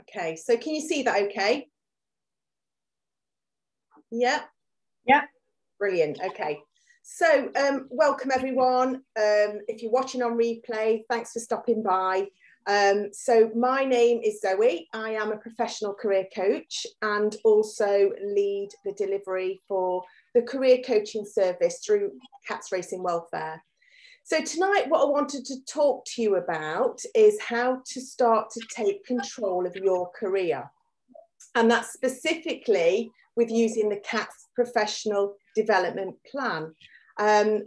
Okay, so can you see that okay? Yeah? Yeah. Brilliant, okay. So welcome everyone. If you're watching on replay, thanks for stopping by. So my name is Zoe. I am a professional career coach and also lead the delivery for the career coaching service through Cats Racing Welfare. So tonight what I wanted to talk to you about is how to start to take control of your career. And that's specifically with using the CATS Professional Development Plan.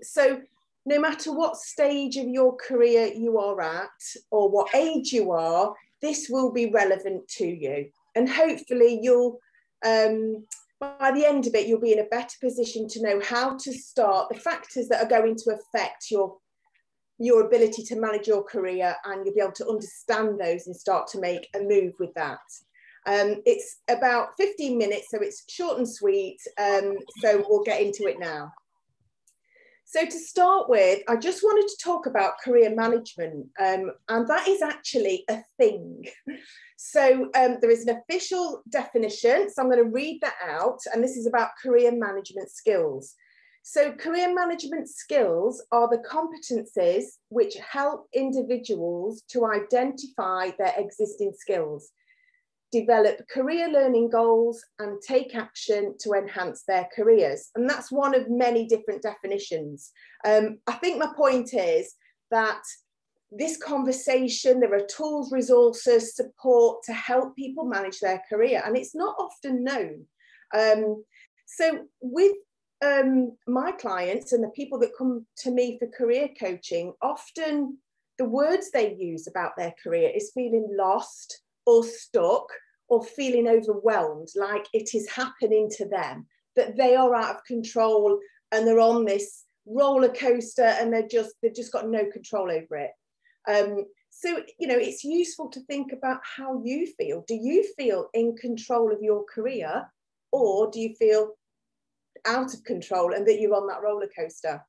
So no matter what stage of your career you are at or what age you are, this will be relevant to you. And hopefully you'll, by the end of it, you'll be in a better position to know how to start the factors that are going to affect your ability to manage your career, and you'll be able to understand those and start to make a move with that. It's about 15 minutes, so it's short and sweet. So we'll get into it now. So to start with, I just wanted to talk about career management, and that is actually a thing. So there is an official definition, so I'm going to read that out, and this is about career management skills. So career management skills are the competencies which help individuals to identify their existing skills, develop career learning goals, and take action to enhance their careers. And that's one of many different definitions. I think my point is that this conversation, there are tools, resources, support to help people manage their career, and it's not often known. So with my clients and the people that come to me for career coaching, often the words they use about their career is feeling lost or stuck or feeling overwhelmed, like it is happening to them, that they are out of control and they're on this roller coaster and they've just got no control over it. So, you know, it's useful to think about how you feel. Do you feel in control of your career, or do you feel out of control and that you're on that roller coaster?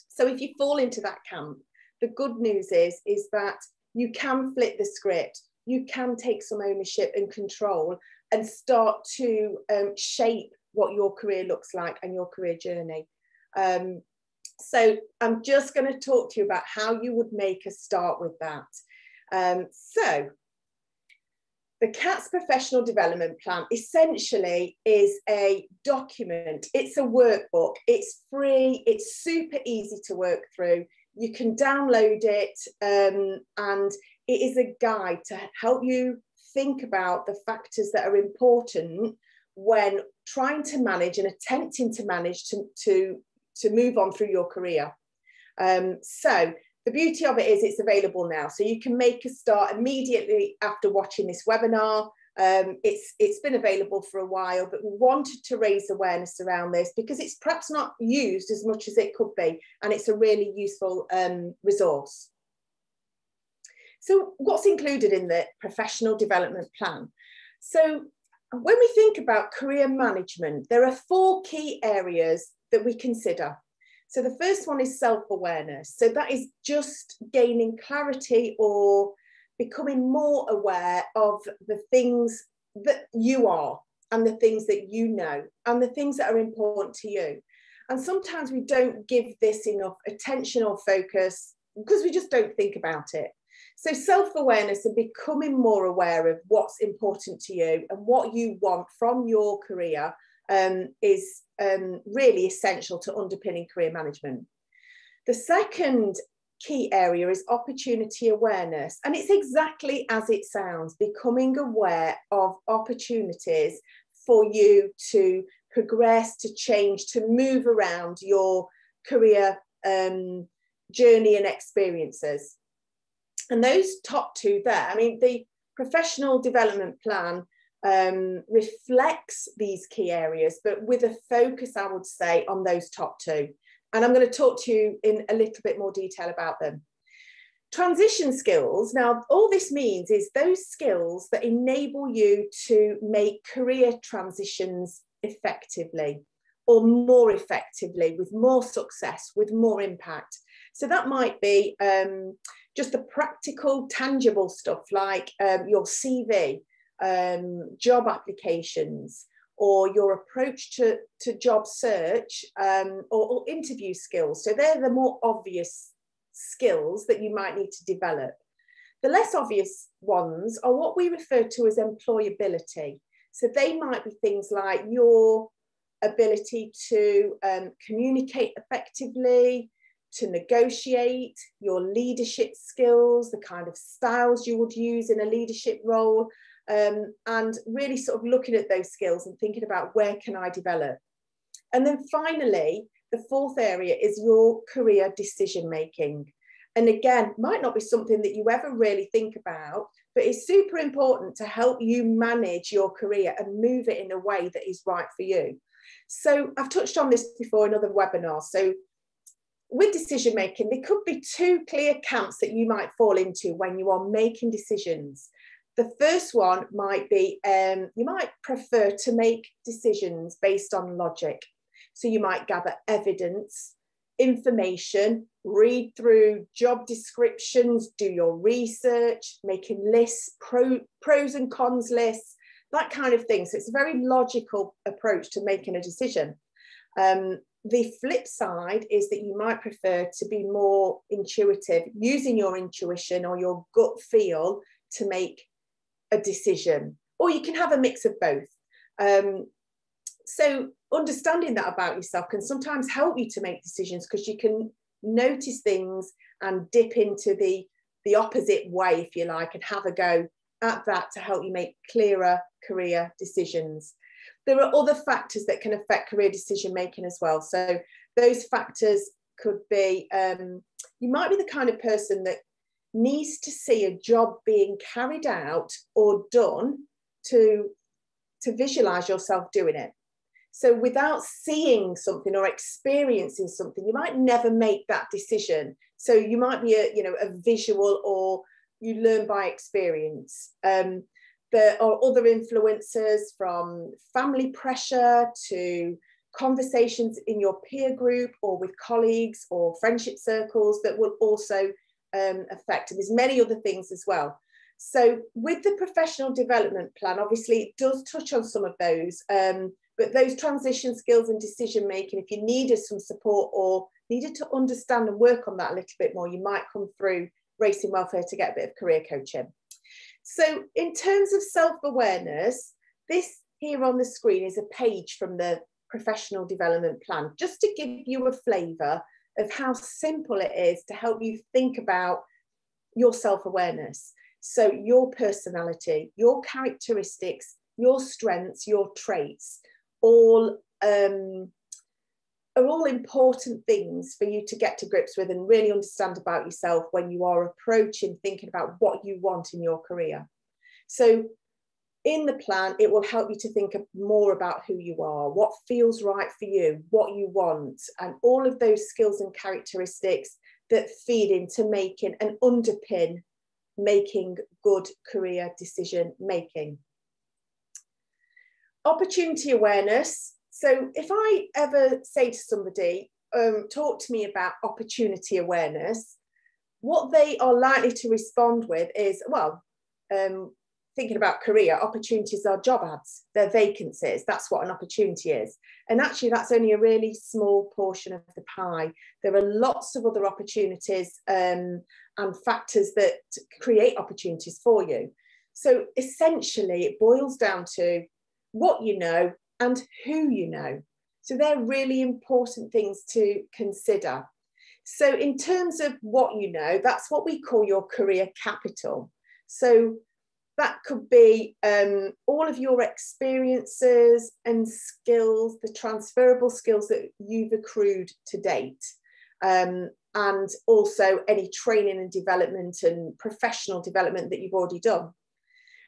So if you fall into that camp, the good news is that you can flip the script. You can take some ownership and control and start to shape what your career looks like and your career journey. So I'm just going to talk to you about how you would make a start with that. So the CATS Professional Development Plan essentially is a document. It's a workbook. It's free. It's super easy to work through. You can download it, and it is a guide to help you think about the factors that are important when trying to manage and attempting to manage to move on through your career. So the beauty of it is it's available now. So you can make a start immediately after watching this webinar. It's been available for a while, but we wanted to raise awareness around this because it's perhaps not used as much as it could be, and it's a really useful resource. So what's included in the professional development plan? So when we think about career management, there are 4 key areas that we consider. So the first one is self-awareness. So that is just gaining clarity or becoming more aware of the things that you are and the things that you know and the things that are important to you. And sometimes we don't give this enough attention or focus because we just don't think about it. So self-awareness and becoming more aware of what's important to you and what you want from your career is really essential to underpinning career management. The second key area is opportunity awareness, and it's exactly as it sounds, becoming aware of opportunities for you to progress, to change, to move around your career journey and experiences. And those top 2 there, I mean, the professional development plan reflects these key areas, but with a focus, I would say, on those top 2. And I'm going to talk to you in a little bit more detail about them. Transition skills. Now, all this means is those skills that enable you to make career transitions effectively, or more effectively, with more success, with more impact. So that might be just the practical, tangible stuff like your CV, job applications, or your approach to job search, or interview skills. So they're the more obvious skills that you might need to develop. The less obvious ones are what we refer to as employability. So they might be things like your ability to communicate effectively, to negotiate, your leadership skills, the kind of styles you would use in a leadership role, and really sort of looking at those skills and thinking about where can I develop. And then finally, the fourth area is your career decision making. And again, might not be something that you ever really think about, but it's super important to help you manage your career and move it in a way that is right for you. So I've touched on this before in other webinars. So with decision making, there could be two clear camps that you might fall into when you are making decisions. The first one might be, you might prefer to make decisions based on logic. So you might gather evidence, information, read through job descriptions, do your research, making lists, pros and cons lists, that kind of thing. So it's a very logical approach to making a decision. The flip side is that you might prefer to be more intuitive, using your intuition or your gut feel to make a decision, or you can have a mix of both. So understanding that about yourself can sometimes help you to make decisions, because you can notice things and dip into the opposite way, if you like, and have a go at that to help you make clearer career decisions. There are other factors that can affect career decision making as well. So those factors could be, you might be the kind of person that needs to see a job being carried out or done to visualize yourself doing it. So without seeing something or experiencing something, you might never make that decision. So you might be a visual, or you learn by experience. There are other influences, from family pressure to conversations in your peer group or with colleagues or friendship circles, that will also affect. And there's many other things as well. So with the professional development plan, obviously it does touch on some of those, but those transition skills and decision making, if you needed some support or needed to understand and work on that a little bit more, you might come through Racing Welfare to get a bit of career coaching. So in terms of self-awareness, this here on the screen is a page from the professional development plan, just to give you a flavour of how simple it is to help you think about your self-awareness. So your personality, your characteristics, your strengths, your traits, are all important things for you to get to grips with and really understand about yourself when you are approaching thinking about what you want in your career. So in the plan, it will help you to think more about who you are, what feels right for you, what you want, and all of those skills and characteristics that feed into making and underpin making good career decision making. Opportunity awareness. So if I ever say to somebody, talk to me about opportunity awareness, what they are likely to respond with is, well, thinking about career, opportunities are job ads, they're vacancies, that's what an opportunity is. And actually that's only a really small portion of the pie. There are lots of other opportunities and factors that create opportunities for you. So essentially it boils down to what you know and who you know. So they're really important things to consider. So in terms of what you know, that's what we call your career capital. So that could be all of your experiences and skills, the transferable skills that you've accrued to date, and also any training and development and professional development that you've already done.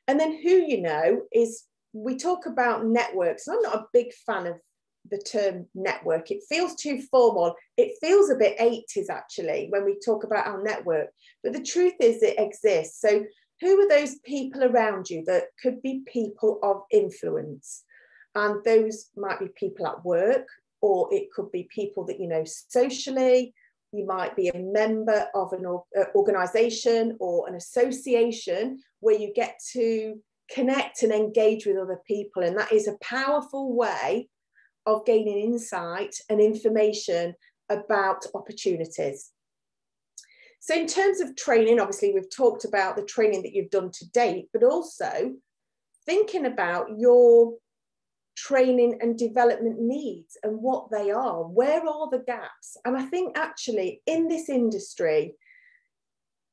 And then who you know is, we talk about networks. I'm not a big fan of the term network. It feels too formal. It feels a bit 80s actually when we talk about our network. But the truth is it exists. So who are those people around you that could be people of influence? And those might be people at work, or it could be people that you know socially. You might be a member of an organisation or an association where you get to connect and engage with other people. And that is a powerful way of gaining insight and information about opportunities. So in terms of training, obviously we've talked about the training that you've done to date, but also thinking about your training and development needs and what they are. Where are the gaps? And I think actually in this industry,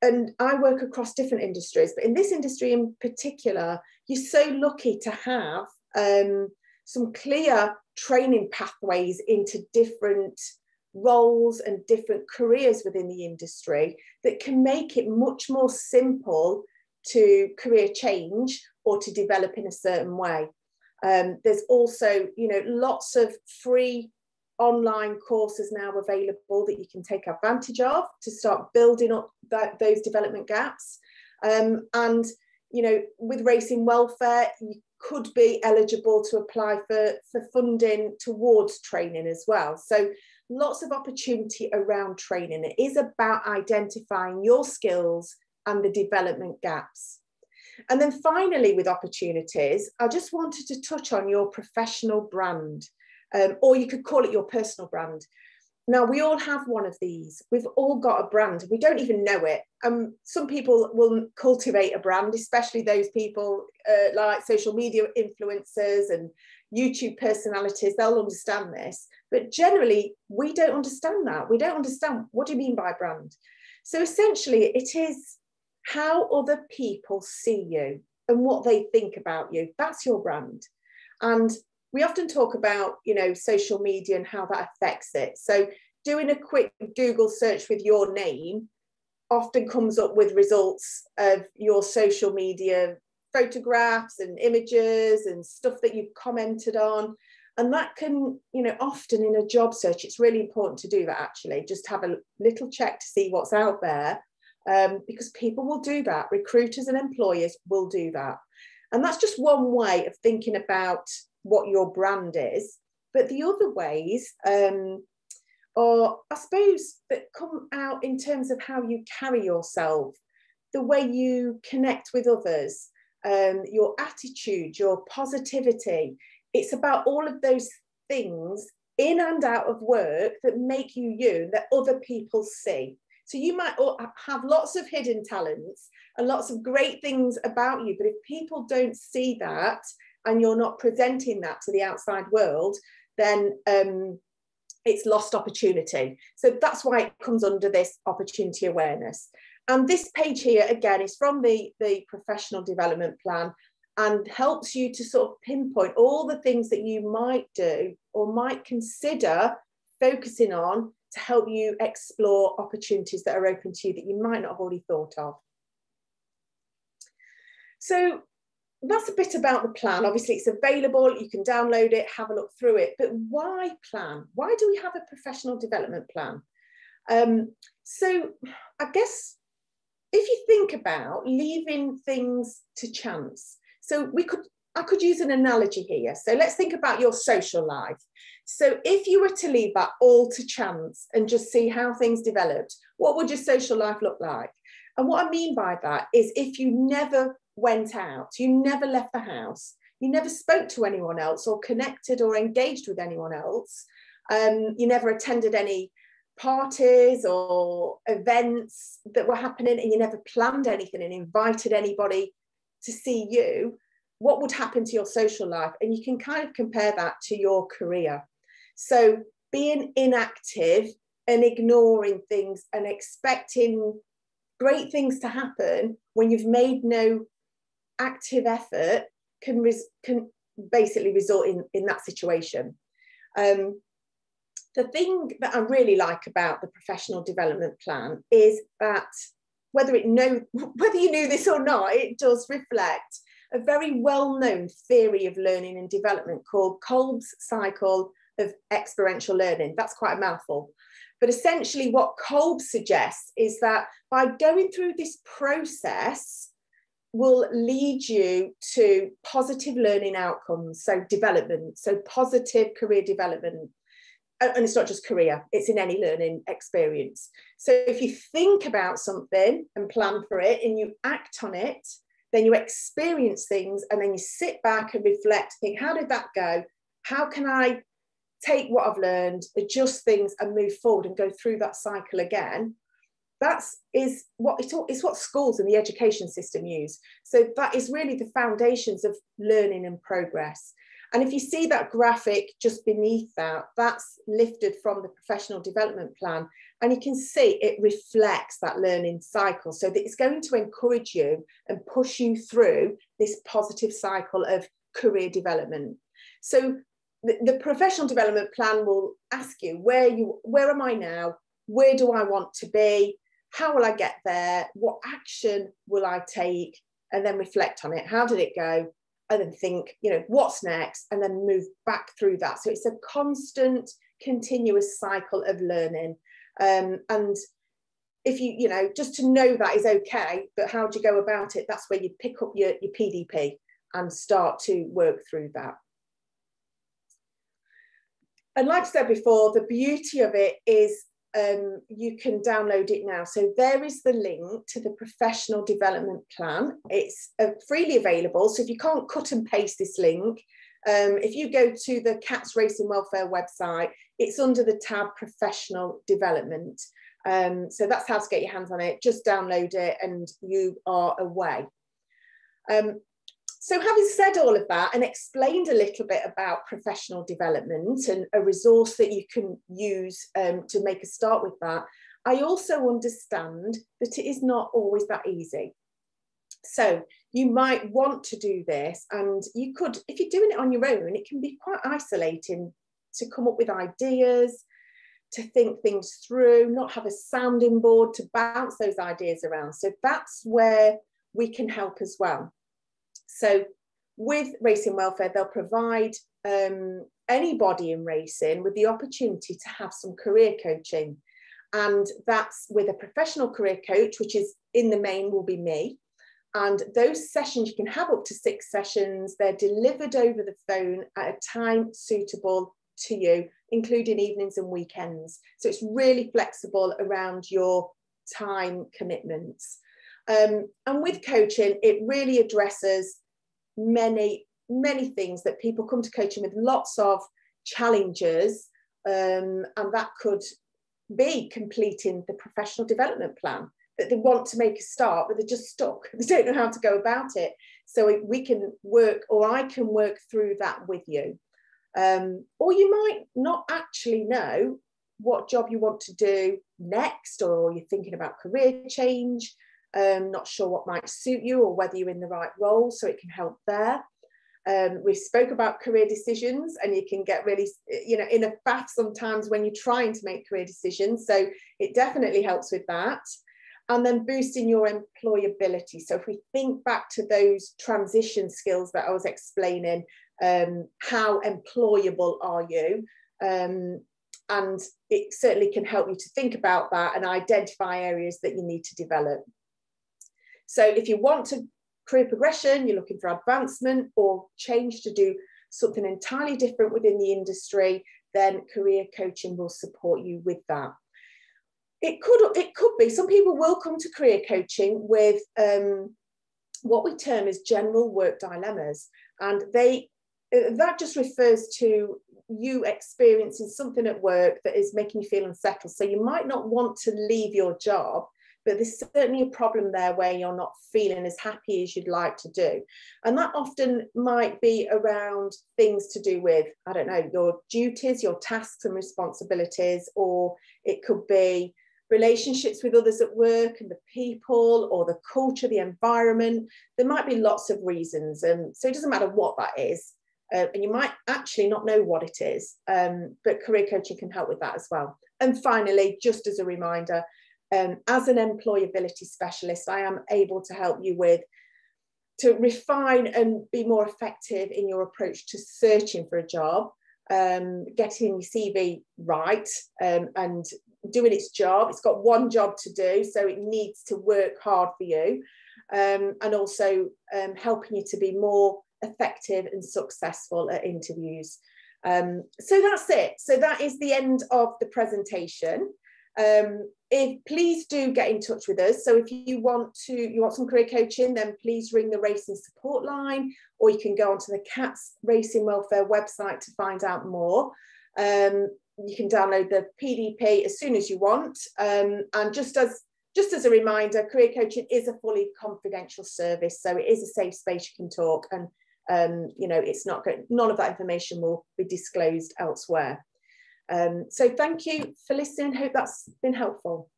and I work across different industries, but in this industry in particular, you're so lucky to have some clear training pathways into different roles and different careers within the industry that can make it much more simple to career change or to develop in a certain way. There's also, you know, lots of free online courses now available that you can take advantage of to start building up those development gaps. And, you know, with Racing Welfare, you could be eligible to apply for funding towards training as well. So lots of opportunity around training. It is about identifying your skills and the development gaps. And then finally, with opportunities, I just wanted to touch on your professional brand, or you could call it your personal brand. Now, we all have one of these. We've all got a brand. We don't even know it. Some people will cultivate a brand, especially those people like social media influencers and YouTube personalities. They'll understand this. But generally, we don't understand that. We don't understand, what do you mean by brand? So essentially, it is how other people see you and what they think about you. That's your brand. And we often talk about, you know, social media and how that affects it. So doing a quick Google search with your name often comes up with results of your social media photographs and images and stuff that you've commented on. And that can, you know, often in a job search, it's really important to do that actually, just have a little check to see what's out there. Because people will do that. Recruiters and employers will do that. And that's just one way of thinking about what your brand is. But the other ways are, I suppose, that come out in terms of how you carry yourself, the way you connect with others, your attitude, your positivity. It's about all of those things in and out of work that make you you, that other people see. So you might have lots of hidden talents and lots of great things about you, but if people don't see that and you're not presenting that to the outside world, then it's lost opportunity. So that's why it comes under this opportunity awareness. And this page here, again, is from the professional development plan and helps you to sort of pinpoint all the things that you might do or might consider focusing on to help you explore opportunities that are open to you that you might not have already thought of. So that's a bit about the plan. Obviously, it's available. You can download it, have a look through it. But why plan? Why do we have a professional development plan? So I guess if you think about leaving things to chance, so I could use an analogy here. So let's think about your social life. So if you were to leave that all to chance and just see how things developed, what would your social life look like? And what I mean by that is if you never went out, you never left the house, you never spoke to anyone else or connected or engaged with anyone else, you never attended any parties or events that were happening, and you never planned anything and invited anybody to see you, what would happen to your social life? And you can kind of compare that to your career. So being inactive and ignoring things and expecting great things to happen when you've made no active effort can basically result in that situation. The thing that I really like about the professional development plan is that whether you knew this or not, it does reflect a very well-known theory of learning and development called Kolb's cycle of experiential learning. That's quite a mouthful. But essentially what Kolb suggests is that by going through this process will lead you to positive learning outcomes, so development, so positive career development. And it's not just career, it's in any learning experience. So if you think about something and plan for it and you act on it, then you experience things, and then you sit back and reflect, think, how did that go? How can I take what I've learned, adjust things and move forward and go through that cycle again? It's what schools and the education system use. So that is really the foundations of learning and progress. And if you see that graphic just beneath that, that's lifted from the professional development plan. And you can see it reflects that learning cycle. So that it's going to encourage you and push you through this positive cycle of career development. So the professional development plan will ask you, where am I now? Where do I want to be? How will I get there? What action will I take? And then reflect on it. How did it go? And then think, what's next? And then move back through that. So it's a constant, continuous cycle of learning. And if just to know that is okay, but how do you go about it? That's where you pick up your PDP and start to work through that. And like I said before, the beauty of it is you can download it now. So there is the link to the professional development plan. It's freely available. So if you can't cut and paste this link, if you go to the Cats Racing Welfare website, it's under the tab professional development. So that's how to get your hands on it. Just download it and you are away. So having said all of that and explained a little bit about professional development and a resource that you can use to make a start with that, I also understand that it is not always that easy. So you might want to do this, and you could, if you're doing it on your own, it can be quite isolating to come up with ideas, to think things through, not have a sounding board to bounce those ideas around. So that's where we can help as well. So with Racing Welfare, they'll provide anybody in racing with the opportunity to have some career coaching. And that's with a professional career coach, which is in the main will be me. And those sessions, you can have up to 6 sessions. They're delivered over the phone at a time suitable to you, including evenings and weekends. So it's really flexible around your time commitments. And with coaching, it really addresses many things that people come to coaching with, lots of challenges, and that could be completing the professional development plan, that they want to make a start, but they're just stuck. They don't know how to go about it. So we can work, or I can work through that with you. Or you might not actually know what job you want to do next, or you're thinking about career change, not sure what might suit you or whether you're in the right role, so it can help there. We spoke about career decisions, and you can get really, in a faff sometimes when you're trying to make career decisions. So it definitely helps with that. And then boosting your employability. So if we think back to those transition skills that I was explaining, how employable are you? And it certainly can help you to think about that and identify areas that you need to develop. So if you want to career progression, you're looking for advancement or change to do something entirely different within the industry, then career coaching will support you with that. It could be, some people will come to career coaching with what we term as general work dilemmas. And that just refers to you experiencing something at work that is making you feel unsettled. So you might not want to leave your job, but there's certainly a problem there where you're not feeling as happy as you'd like to do. And that often might be around things to do with, I don't know, your duties, your tasks and responsibilities, or it could be relationships with others at work and the people, or the culture, the environment. There might be lots of reasons. So it doesn't matter what that is. And you might actually not know what it is, but career coaching can help with that as well. And finally, just as a reminder, as an employability specialist, I am able to help you to refine and be more effective in your approach to searching for a job, getting your CV right, and doing its job. It's got one job to do, so it needs to work hard for you. and also helping you to be more effective and successful at interviews. So that's it. So that is the end of the presentation. Please do get in touch with us. So if you want some career coaching, then please ring the racing support line, or you can go onto the CATS Racing Welfare website to find out more. You can download the PDP as soon as you want. And just as a reminder, career coaching is a fully confidential service, so it is a safe space you can talk, and you know, it's not none of that information will be disclosed elsewhere. So thank you for listening. Hope that's been helpful.